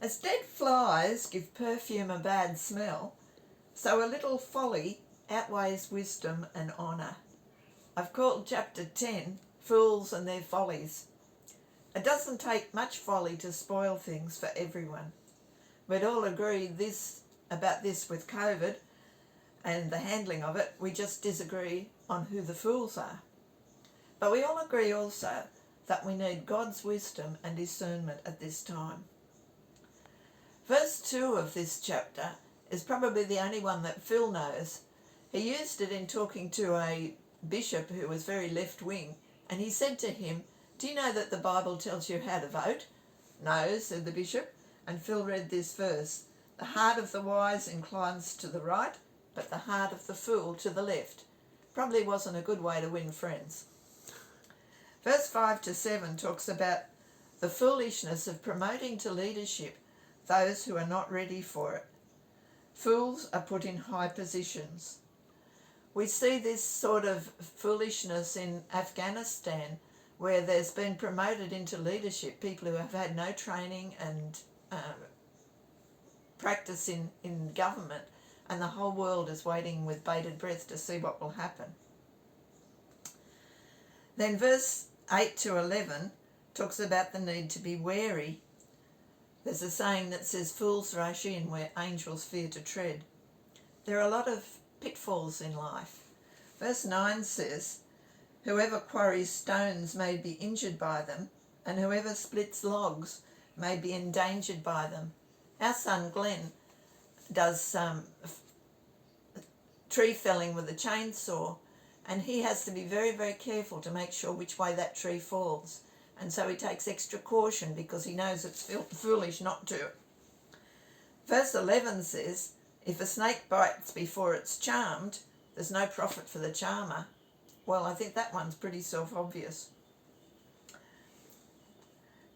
As dead flies give perfume a bad smell, so a little folly outweighs wisdom and honour. I've called chapter 10 Fools and Their Follies. It doesn't take much folly to spoil things for everyone. We'd all agree about this with COVID and the handling of it. We just disagree on who the fools are. But we all agree also that we need God's wisdom and discernment at this time. Verse 2 of this chapter is probably the only one that Phil knows. He used it in talking to a bishop who was very left-wing, and he said to him, "Do you know that the Bible tells you how to vote?" "No," said the bishop, and Phil read this verse, "The heart of the wise inclines to the right, but the heart of the fool to the left." Probably wasn't a good way to win friends. Verse 5 to 7 talks about the foolishness of promoting to leadership those who are not ready for it. Fools are put in high positions. We see this sort of foolishness in Afghanistan, where there's been promoted into leadership people who have had no training and practice in government, and the whole world is waiting with bated breath to see what will happen. Then verse 8 to 11 talks about the need to be wary. There's a saying that says, "Fools rush in where angels fear to tread." There are a lot of pitfalls in life. Verse 9 says, "Whoever quarries stones may be injured by them, and whoever splits logs may be endangered by them." Our son Glenn does tree felling with a chainsaw, and he has to be very, very careful to make sure which way that tree falls. And so he takes extra caution because he knows it's foolish not to. Verse 11 says, "If a snake bites before it's charmed, there's no profit for the charmer." Well, I think that one's pretty self-obvious.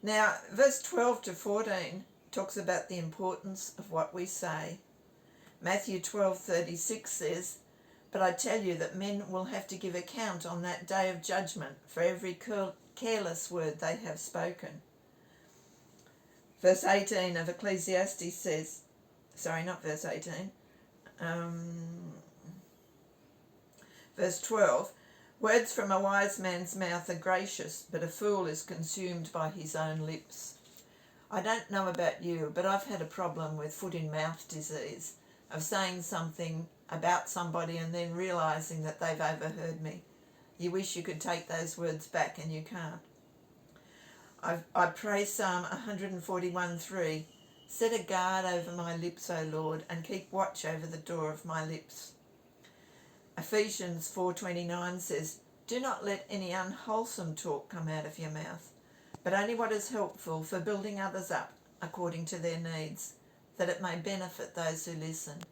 Now, verse 12 to 14 talks about the importance of what we say. Matthew 12:36 says, "But I tell you that men will have to give account on that day of judgment for every careless word they have spoken." Verse 18 of Ecclesiastes says, not verse 18, verse 12, "Words from a wise man's mouth are gracious, but a fool is consumed by his own lips." I don't know about you, but I've had a problem with foot-in-mouth disease, of saying something about somebody and then realising that they've overheard me. You wish you could take those words back and you can't. I pray Psalm 141:3, "Set a guard over my lips, O Lord, and keep watch over the door of my lips." Ephesians 4:29 says, "Do not let any unwholesome talk come out of your mouth, but only what is helpful for building others up according to their needs, that it may benefit those who listen."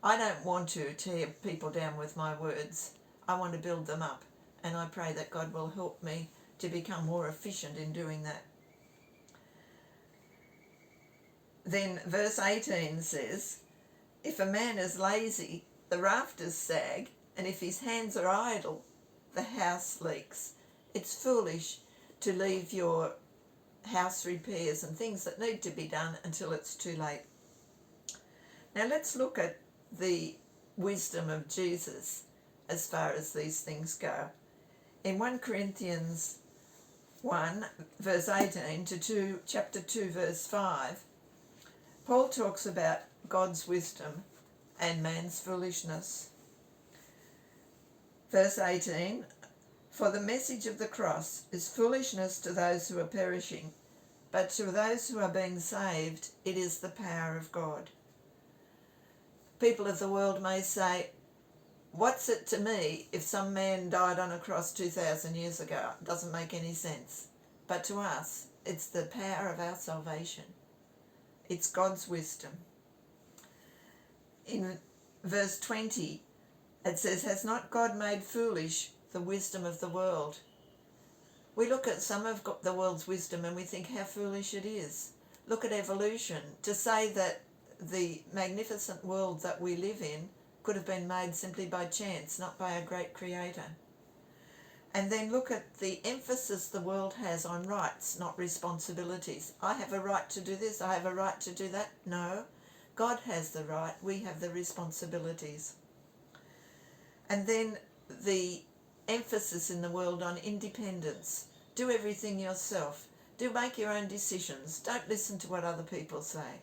I don't want to tear people down with my words. I want to build them up, and I pray that God will help me to become more efficient in doing that. Then verse 18 says, "If a man is lazy, the rafters sag, and if his hands are idle, the house leaks." It's foolish to leave your house repairs and things that need to be done until it's too late. Now let's look at the wisdom of Jesus as far as these things go. In 1 Corinthians 1 verse 18 to chapter 2 verse 5, Paul talks about God's wisdom and man's foolishness. Verse 18, "For the message of the cross is foolishness to those who are perishing, but to those who are being saved it is the power of God." People of the world may say, "What's it to me if some man died on a cross 2,000 years ago? It doesn't make any sense." But to us, it's the power of our salvation. It's God's wisdom. In verse 20, it says, "Has not God made foolish the wisdom of the world?" We look at some of the world's wisdom and we think how foolish it is. Look at evolution. To say that the magnificent world that we live in could have been made simply by chance, not by a great creator. And then look at the emphasis the world has on rights, not responsibilities. I have a right to do this, I have a right to do that. No, God has the right, we have the responsibilities. And then the emphasis in the world on independence. Do everything yourself. Do make your own decisions. Don't listen to what other people say.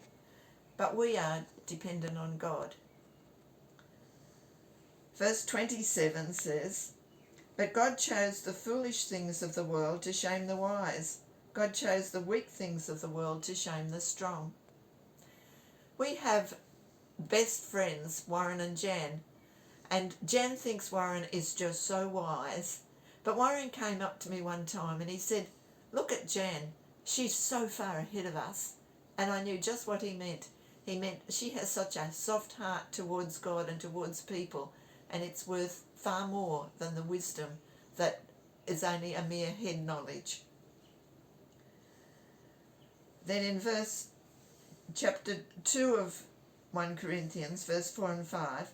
But we are dependent on God. Verse 27 says, "But God chose the foolish things of the world to shame the wise. God chose the weak things of the world to shame the strong." We have best friends, Warren and Jan, and Jan thinks Warren is just so wise. But Warren came up to me one time and he said, "Look at Jan, she's so far ahead of us." And I knew just what he meant. He meant she has such a soft heart towards God and towards people, and it's worth far more than the wisdom that is only a mere head knowledge. Then in chapter 2 of 1 Corinthians, verse 4 and 5,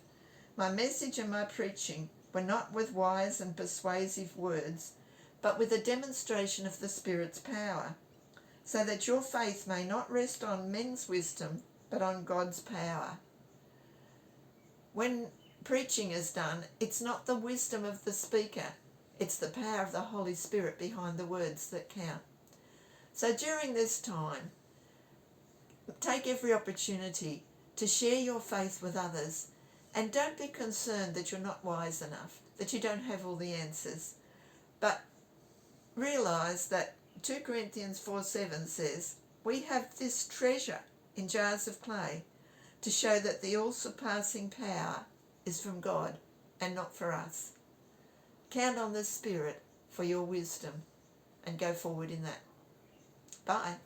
"My message and my preaching were not with wise and persuasive words, but with a demonstration of the Spirit's power, so that your faith may not rest on men's wisdom, but on God's power." When preaching is done, it's not the wisdom of the speaker, it's the power of the Holy Spirit behind the words that count. So during this time, take every opportunity to share your faith with others, and don't be concerned that you're not wise enough, that you don't have all the answers, but realise that 2 Corinthians 4:7 says, "We have this treasure in jars of clay to show that the all-surpassing power is from God and not for us." Count on the Spirit for your wisdom and go forward in that. Bye.